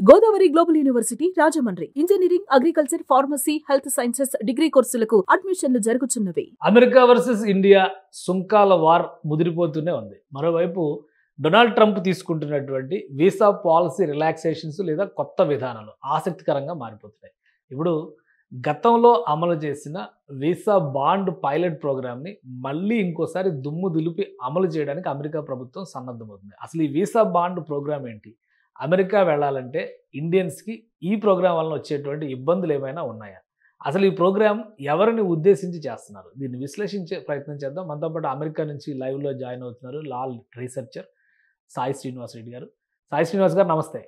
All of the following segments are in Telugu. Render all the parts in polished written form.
Godavari global university Rajahmundry engineering, agriculture, pharmacy, health sciences degree కోర్సులకు అడ్మిషన్లు జరుగుతున్నవి. అమెరికా వర్సెస్ ఇండియా సుంకాల వార్ ముదిరిపోతూనే ఉంది. మరోవైపు డొనాల్డ్ ట్రంప్ తీసుకుంటున్నటువంటి వీసా పాలసీ రిలాక్సేషన్స్ లేదా కొత్త విధానాలు ఆసక్తికరంగా మారిపోతున్నాయి. ఇప్పుడు గతంలో అమలు చేసిన వీసా బాండ్ పైలట్ ప్రోగ్రామ్ని మళ్ళీ ఇంకోసారి దుమ్ము దులిపి అమలు చేయడానికి అమెరికా ప్రభుత్వం సన్నద్ధమవుతుంది. అసలు ఈ వీసా బాండ్ ప్రోగ్రామ్ ఏంటి? అమెరికా వెళ్ళాలంటే ఇండియన్స్కి ఈ ప్రోగ్రాం వలన వచ్చేటువంటి ఇబ్బందులు ఏమైనా ఉన్నాయా? అసలు ఈ ప్రోగ్రాం ఎవరిని ఉద్దేశించి చేస్తున్నారు? దీన్ని విశ్లేషించే ప్రయత్నం చేద్దాం. మనతో పాటు అమెరికా నుంచి లైవ్లో జాయిన్ అవుతున్నారు లాల్ రీసెర్చర్ సాయి శ్రీనివాస్ రెడ్డి గారు. సాయి శ్రీనివాస్ గారు నమస్తే.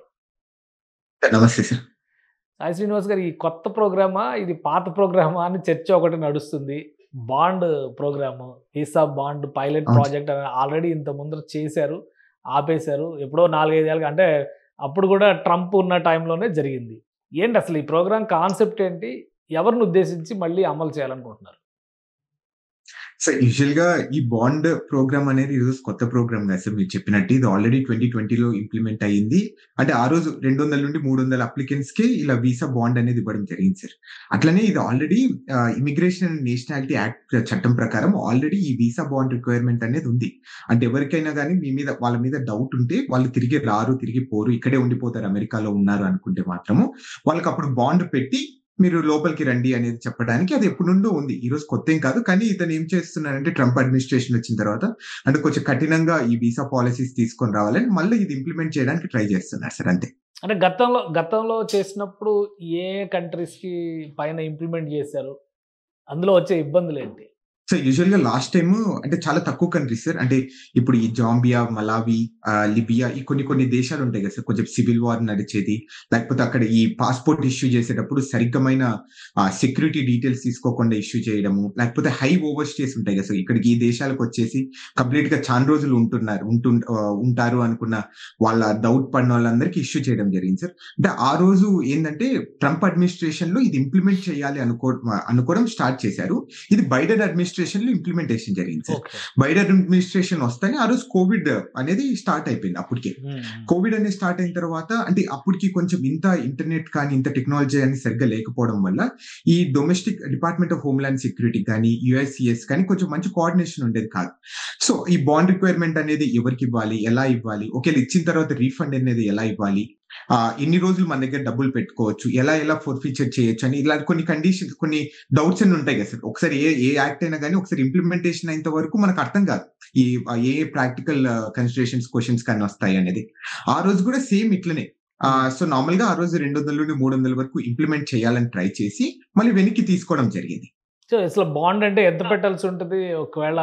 నమస్తే సార్. సాయి శ్రీనివాస్ గారు, ఈ కొత్త ప్రోగ్రామా ఇది పాత ప్రోగ్రామా అని చర్చ ఒకటి నడుస్తుంది. Bond programme, visa bond pilot project అని ఆల్రెడీ ఇంత ముందర చేశారు, ఆపేశారు. ఎప్పుడో 4-5 ఏళ్ళకి, అంటే అప్పుడు కూడా ట్రంప్ ఉన్న టైంలోనే జరిగింది. ఏంటి అసలు ఈ ప్రోగ్రామ్ కాన్సెప్ట్ ఏంటి? ఎవరిని ఉద్దేశించి మళ్ళీ అమలు చేయాలనుకుంటున్నారు? సో యూజువల్గా ఈ బాండ్ ప్రోగ్రామ్ అనేది ఈరోజు కొత్త ప్రోగ్రామ్ కాదు సార్. మీరు చెప్పినట్టు ఇది ఆల్రెడీ 2020లో ఇంప్లిమెంట్ అయ్యింది. అంటే ఆ రోజు 200 నుండి 300 అప్లికెంట్స్ కి ఇలా వీసా బాండ్ అనేది ఇవ్వడం జరిగింది సార్. అట్లనే ఇది already immigration and nationality act చట్టం ప్రకారం ఆల్రెడీ ఈ వీసా బాండ్ రిక్వైర్మెంట్ అనేది ఉంది. అంటే ఎవరికైనా కానీ వాళ్ళ మీద డౌట్ ఉంటే వాళ్ళు తిరిగి రారు, తిరిగి పోరు, ఇక్కడే ఉండిపోతారు, అమెరికాలో ఉన్నారు అనుకుంటే మాత్రము వాళ్ళకి అప్పుడు బాండ్ పెట్టి మీరు లోపలికి రండి అనేది చెప్పడానికి అది ఎప్పుడు నుండో ఉంది. ఈ రోజు కొత్త ఏం కాదు. కానీ ఇతను ఏం చేస్తున్నారంటే ట్రంప్ అడ్మినిస్ట్రేషన్ వచ్చిన తర్వాత అంటే కొంచెం కఠినంగా ఈ వీసా పాలసీస్ తీసుకొని రావాలని మళ్ళీ ఇది ఇంప్లిమెంట్ చేయడానికి ట్రై చేస్తున్నారు సార్. అంతే. అంటే గతంలో చేసినప్పుడు ఏ కంట్రీస్కి పైన ఇంప్లిమెంట్ చేశారు? అందులో వచ్చే ఇబ్బందులు ఏంటి? సో యూజువల్ గా లాస్ట్ టైమ్ అంటే చాలా తక్కువ కంట్రీస్ సార్. అంటే ఇప్పుడు ఈ జాంబియా, మలావి, లిబియా, ఈ కొన్ని దేశాలు ఉంటాయి కదా సార్, కొంచెం సివిల్ వార్ నడిచేది, లేకపోతే అక్కడ ఈ పాస్పోర్ట్ ఇష్యూ చేసేటప్పుడు సరిగ్గామైన సెక్యూరిటీ డీటెయిల్స్ తీసుకోకుండా ఇష్యూ చేయడము, లేకపోతే హై ఓవర్ స్టేస్ ఉంటాయి కదా సార్. ఇక్కడికి ఈ దేశాలకు వచ్చేసి కంప్లీట్ గా చాలా రోజులు ఉంటారు అనుకున్న వాళ్ళ డౌట్ పడిన వాళ్ళందరికీ ఇష్యూ చేయడం జరిగింది సార్. అంటే ఆ రోజు ఏంటంటే ట్రంప్ అడ్మినిస్ట్రేషన్ లో ఇది ఇంప్లిమెంట్ చేయాలి అనుకోవడం స్టార్ట్ చేశారు. ఇది బైడెన్ అడ్మినిస్ట్రేషన్ లో ఇంప్లిమెంటేషన్ జరిగింది సార్. బైడెన్ అడ్మినిస్ట్రేషన్ వస్తేనే ఆ రోజు కోవిడ్ అనేది స్టార్ట్ అయిపోయింది. అప్పటికే కోవిడ్ అనేది స్టార్ట్ అయిన తర్వాత అంటే అప్పటికి కొంచెం ఇంత ఇంటర్నెట్ కానీ ఇంత టెక్నాలజీ అని సరిగ్గా లేకపోవడం వల్ల ఈ domestic department of homeland security కానీ యుఎస్సిఎస్ కానీ కొంచెం మంచి కోఆర్డినేషన్ ఉండేది కాదు. సో ఈ బాండ్ రిక్వైర్మెంట్ అనేది ఎవరికి ఇవ్వాలి, ఎలా ఇవ్వాలి, ఒకవేళ ఇచ్చిన తర్వాత రీఫండ్ అనేది ఎలా ఇవ్వాలి, ఎన్ని రోజులు మన దగ్గర డబ్బులు పెట్టుకోవచ్చు, ఎలా ఫోర్ఫీచర్ చేయొచ్చు అని ఇలా కొన్ని కండిషన్స్, కొన్ని డౌట్స్ అన్ని ఉంటాయి కదా సార్. ఒకసారి ఏ యాక్ట్ అయినా కానీ ఒకసారి ఇంప్లిమెంటేషన్ అయినంత వరకు మనకు అర్థం కాదు ఈ ఏ ప్రాక్టికల్ కన్సిడరేషన్స్ క్వశ్చన్స్ కానీ వస్తాయి అనేది. ఆ రోజు కూడా సేమ్ ఇట్లనే. సో నార్మల్ గా ఆ రోజు 200 నుండి 300 వరకు ఇంప్లిమెంట్ చేయాలని ట్రై చేసి మళ్ళీ వెనక్కి తీసుకోవడం జరిగింది. సో అసలు బాండ్ అంటే ఎంత పెట్టాల్సి ఉంటుంది? ఒకవేళ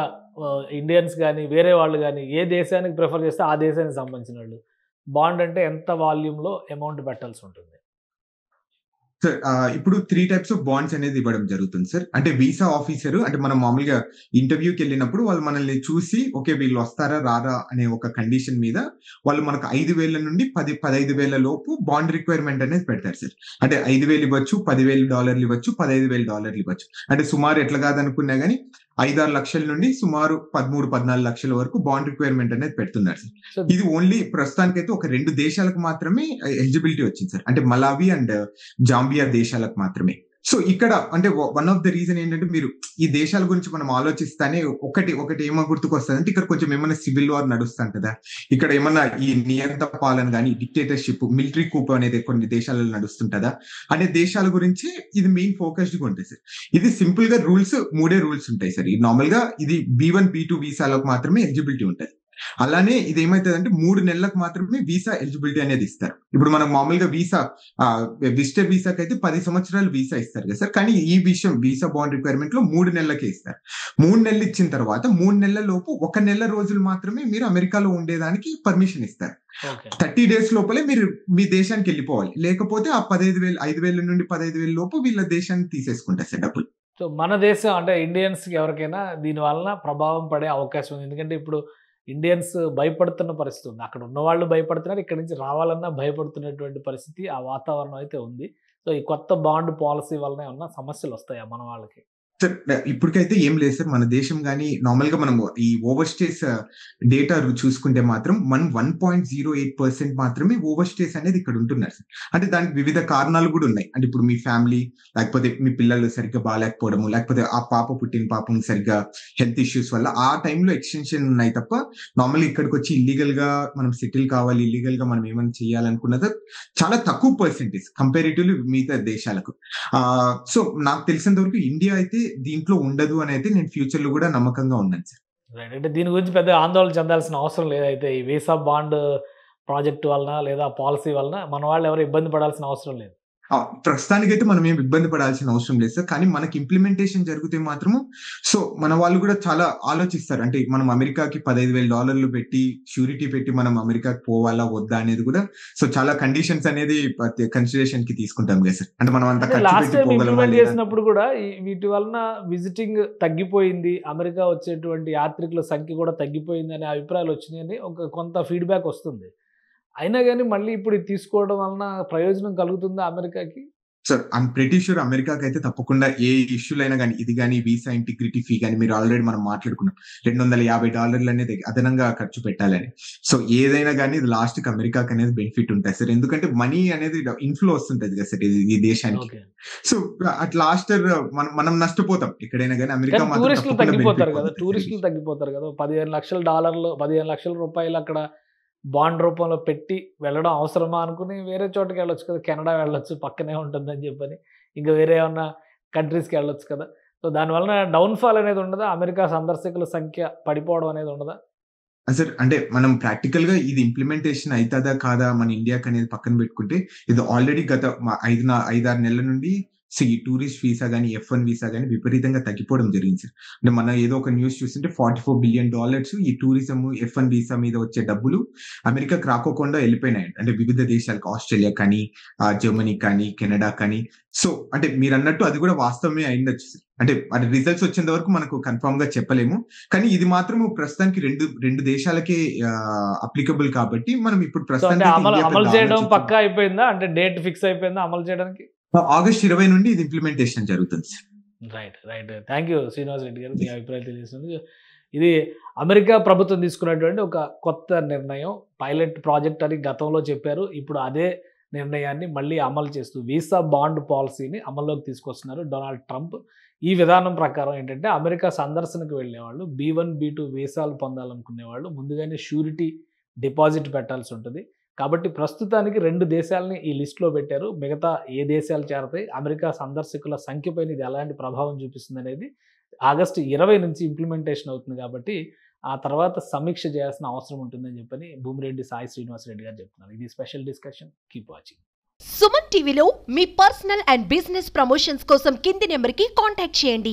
ఇండియన్స్ కానీ వేరే వాళ్ళు కానీ ఏ దేశానికి ప్రిఫర్ చేస్తే ఆ దేశానికి సంబంధించిన వాళ్ళు బాండ్ అంటే ఎంత వాల్యూమ్లో అమౌంట్ పెట్టాల్సి ఉంటుంది? సార్ ఇప్పుడు 3 టైప్స్ ఆఫ్ బాండ్స్ అనేది ఇవ్వడం జరుగుతుంది సార్. అంటే వీసా ఆఫీసర్, అంటే మనం మామూలుగా ఇంటర్వ్యూకి వెళ్ళినప్పుడు వాళ్ళు మనల్ని చూసి ఓకే వీళ్ళు వస్తారా రారా అనే ఒక కండిషన్ మీద వాళ్ళు మనకు 5,000 నుండి 15,000 లోపు బాండ్ రిక్వైర్మెంట్ అనేది పెడతారు సార్. అంటే 5,000 ఇవ్వచ్చు, $10,000 ఇవ్వచ్చు, $15,000 ఇవ్వచ్చు. అంటే సుమారు ఎట్లా కాదనుకున్నా గానీ 5-6 లక్షల నుండి సుమారు 13-14 లక్షల వరకు బాండ్ రిక్వైర్మెంట్ అనేది పెడుతున్నారు సార్. ఇది ఓన్లీ ప్రస్తుతానికైతే ఒక 2 దేశాలకు మాత్రమే ఎలిజిబిలిటీ వచ్చింది సార్. అంటే మలావి అండ్ జాంబియా దేశాలకు మాత్రమే. సో ఇక్కడ అంటే వన్ ఆఫ్ ద రీజన్ ఏంటంటే మీరు ఈ దేశాల గురించి మనం ఆలోచిస్తానే ఒకటి ఏమో గుర్తుకొస్తుంది అంటే ఇక్కడ కొంచెం ఏమైనా సివిల్ వార్ నడుస్తుంటదా, ఇక్కడ ఏమన్నా ఈ నియంత్రణ పాలన కానీ డిక్టేటర్షిప్, మిలిటరీ కూప్ అనేది కొన్ని దేశాలలో నడుస్తుంటదా అనే దేశాల గురించి ఇది మెయిన్ ఫోకస్డ్ గా ఉంటుంది సార్. ఇది సింపుల్ గా మూడే రూల్స్ ఉంటాయి సార్. నార్మల్ గా ఇది B1, B2 వీసాలకు మాత్రమే ఎలిజిబిలిటీ ఉంటుంది. అలానే ఇది ఏమైతుంది అంటే 3 నెలలకు మాత్రమే వీసా ఎలిజిబిలిటీ అనేది ఇస్తారు. ఇప్పుడు మనం మామూలుగా విజిటర్ వీసాకి అయితే 10 సంవత్సరాలు వీసా ఇస్తారు కదా సార్. కానీ ఈ విషయం వీసా బాండ్ రిక్వైర్మెంట్ లో 3 నెలలకే ఇస్తారు. 3 నెలలు ఇచ్చిన తర్వాత 3 నెలల లోపు 1 నెల రోజులు మాత్రమే మీరు అమెరికాలో ఉండేదానికి పర్మిషన్ ఇస్తారు. 30 డేస్ లోపలే మీరు మీ దేశానికి వెళ్ళిపోవాలి. లేకపోతే ఆ 5,000 నుండి 15,000 లోపు వీళ్ళ దేశాన్ని తీసేసుకుంటారు సార్ డబ్బులు. సో మన దేశం అంటే ఇండియన్స్కి ఎవరికైనా దీనివల్ల ప్రభావం పడే అవకాశం ఉంది. ఎందుకంటే ఇప్పుడు ఇండియన్స్ భయపడుతున్న పరిస్థితి ఉంది. అక్కడ ఉన్నవాళ్ళు భయపడుతున్నారు, ఇక్కడ నుంచి రావాలన్నా భయపడుతున్నటువంటి పరిస్థితి, ఆ వాతావరణం అయితే ఉంది. సో ఈ కొత్త బాండ్ పాలసీ వలన ఏమన్నా సమస్యలు వస్తాయా మన వాళ్ళకి? సార్ ఇప్పటికైతే ఏం లేదు సార్. మన దేశం గాని నార్మల్‌గా మనము ఈ ఓవర్ స్టేస్ డేటా చూసుకుంటే మాత్రం 1.08% మాత్రమే ఓవర్ స్టేస్ అనేది ఇక్కడ ఉంటున్నారు సార్. అంటే దానికి వివిధ కారణాలు గూడా ఉన్నాయి. అంటే ఇప్పుడు మీ ఫ్యామిలీ, లేకపోతే మీ పిల్లలు సరిగ్గా బాలేకపోవడము, లేకపోతే ఆ పుట్టిన పాపం సరిగ్గా హెల్త్ ఇష్యూస్ వల్ల ఆ టైంలో ఎక్స్‌టెన్షన్ ఉన్నాయి తప్ప నార్మల్‌గా ఇక్కడికొచ్చి ఇల్లీగల్‌గా మనం సెటిల్ కావాలి, ఇల్లీగల్‌గా మనం ఏమైనా చేయాలనుకున్నది చాలా తక్కువ పర్సెంటేజ్ కంపారిటివ్‌లీ మిగతా దేశాలకు. సో నాకు తెలిసినంత వరకు ఇండియా అయితే దీంట్లో ఉండదు అని అయితే నేను ఫ్యూచర్ లో కూడా నమ్మకంగా ఉన్నాను సార్. రైట్. అంటే దీని గురించి పెద్ద ఆందోళన చెందాల్సిన అవసరం లేదైతే ఈ వీసా బాండ్ ప్రాజెక్ట్ వలన లేదా పాలసీ వలన మన వాళ్ళు ఎవరు ఇబ్బంది పడాల్సిన అవసరం లేదు. ప్రస్తుతానికైతే మనం ఏం ఇబ్బంది పడాల్సిన అవసరం లేదు సార్. కానీ మనకి ఇంప్లిమెంటేషన్ జరిగితే మాత్రము సో మన వాళ్ళు కూడా చాలా ఆలోచిస్తారు. అంటే మనం అమెరికాకి $15,000 పెట్టి షూరిటీ పెట్టి మనం అమెరికాకి పోవాలా వద్దా అనేది కూడా సో చాలా కండిషన్స్ అనేది కన్సిడరేషన్ కి తీసుకుంటాం కదా సార్. అంటే మనం అంత ఖర్చు లాస్ట్ పెట్టి టైం పోగలమా ఇంప్లిమెంట్ లేదా? చేసినప్పుడు కూడా వీటి వలన విజిటింగ్ తగ్గిపోయింది, అమెరికా వచ్చేటువంటి యాత్రికుల సంఖ్య కూడా తగ్గిపోయింది అనే అభిప్రాయాలు వచ్చినాయని ఒక కొంత ఫీడ్బ్యాక్ వస్తుంది. అయినా కానీ మళ్ళీ ఇప్పుడు ఇది తీసుకోవడం వలన ప్రయోజనం కలుగుతుందా అమెరికాకి? సార్ ఐమ్ ప్రిటీ ష్యూర్ అమెరికాకి అయితే తప్పకుండా ఏ ఇష్యూలైనా కానీ ఇది కానీ వీసా ఇంటిగ్రిటీ ఫీ కానీ మీరు ఆల్రెడీ మనం మాట్లాడుకున్నాం $250 అనేది అదనంగా ఖర్చు పెట్టాలని. సో ఏదైనా కానీ ఇది లాస్ట్ కి అమెరికాకి అనేది బెనిఫిట్ ఉంటుంది సార్. ఎందుకంటే మనీ అనేది ఇన్ఫ్లో వస్తుంటది కదా సార్ ఈ దేశానికి. ఓకే. సో అట్ లాస్ట్ మనం నష్టపోతాం ఎక్కడైనా కానీ. అమెరికా కానీ మాత్రం టూరిస్టులు తప్పకుండా తగ్గిపోతారు బెనిఫిట్ కదా, పొందుతుంది సార్. టూరిస్టులు తగ్గిపోతారు కదా. $15 లక్షలు అక్కడ బాండ్ రూపంలో పెట్టి వెళ్ళడం అవసరమా అనుకుని వేరే చోటుకి వెళ్ళొచ్చు కదా, కెనడా వెళ్ళొచ్చు పక్కనే ఉంటుందని చెప్పని, ఇంకా వేరే ఏమన్నా కంట్రీస్కి వెళ్ళొచ్చు కదా. సో దానివలన డౌన్ఫాల్ అనేది ఉండదా, అమెరికా సందర్శకుల సంఖ్య పడిపోవడం అనేది ఉండదా? సార్ అంటే మనం ప్రాక్టికల్ గా ఇది ఇంప్లిమెంటేషన్ అవుతుందా కాదా మన ఇండియాకి అనేది పక్కన పెట్టుకుంటే ఇది ఆల్రెడీ గత 5-6 నెలల నుండి ఈ టూరిస్ట్ వీసా గానీ F1 వీసా గానీ విపరీతంగా తగ్గిపోవడం జరిగింది సార్. అంటే మన ఏదో ఒక న్యూస్ చూస్తుంటే $44 బిలియన్ ఈ టూరిజం F1 వీసా మీద వచ్చే డబ్బులు అమెరికాకి రాకోకుండా వెళ్ళిపోయినాయి. అంటే వివిధ దేశాలకు ఆస్ట్రేలియా కానీ జర్మనీ కానీ కెనడా కానీ. సో అంటే మీరు అన్నట్టు అది కూడా వాస్తవమే అయిండొచ్చు సార్. అంటే అది రిజల్ట్స్ వచ్చేంత వరకు మనకు కన్ఫర్మ్ గా చెప్పలేము. కానీ ఇది మాత్రం ప్రస్తుతానికి రెండు దేశాలకే అప్లికబుల్ కాబట్టి మనం ఇప్పుడు సో అంటే ప్రస్తుతానికి అమలు చేయడం పక్కా అయిపోయిందా, అంటే డేట్ ఫిక్స్ అయిపోయిందా అమలు చేయడానికి? ఆగస్ట్ 20 నుండి ఇది ఇంప్లిమెంటేషన్ జరుగుతుంది sir. Right. Thank you Srinivas Reddy గారు, మీ అభిప్రాయం తెలియజేస్తుంది. ఇది అమెరికా ప్రభుత్వం తీసుకున్నటువంటి ఒక కొత్త నిర్ణయం, పైలట్ ప్రాజెక్ట్ అని గతంలో చెప్పారు. ఇప్పుడు అదే నిర్ణయాన్ని మళ్ళీ అమలు చేస్తూ వీసా బాండ్ పాలసీని అమల్లోకి తీసుకొస్తున్నారు డొనాల్డ్ ట్రంప్. ఈ విధానం ప్రకారం ఏంటంటే అమెరికా సందర్శనకు వెళ్ళేవాళ్ళు B1, B2 వీసాలు పొందాలనుకునే వాళ్ళు ముందుగానే షూరిటీ డిపాజిట్ పెట్టాల్సి ఉంటుంది. కాబట్టి ప్రస్తుతానికి 2 దేశాలని ఈ లిస్టులో పెట్టారు. మిగతా ఏ దేశాలు చేరతాయి, అమెరికా సందర్శకుల సంఖ్యపైన ఇది ఎలాంటి ప్రభావం చూపిస్తుంది అనేది ఆగస్టు 20 నుంచి ఇంప్లిమెంటేషన్ అవుతుంది. కాబట్టి ఆ తర్వాత సమీక్ష చేయాల్సిన అవసరం ఉంటుందని చెప్పని భూమిరెడ్డి సాయి శ్రీనివాస్ రెడ్డి గారు చెప్తున్నారు. ఇది special discussion. Keep watching. Suman టీవీలో మీ పర్సనల్ అండ్ బిజినెస్ ప్రమోషన్స్ కోసం కింది నెంబర్కి కాంటాక్ట్ చేయండి.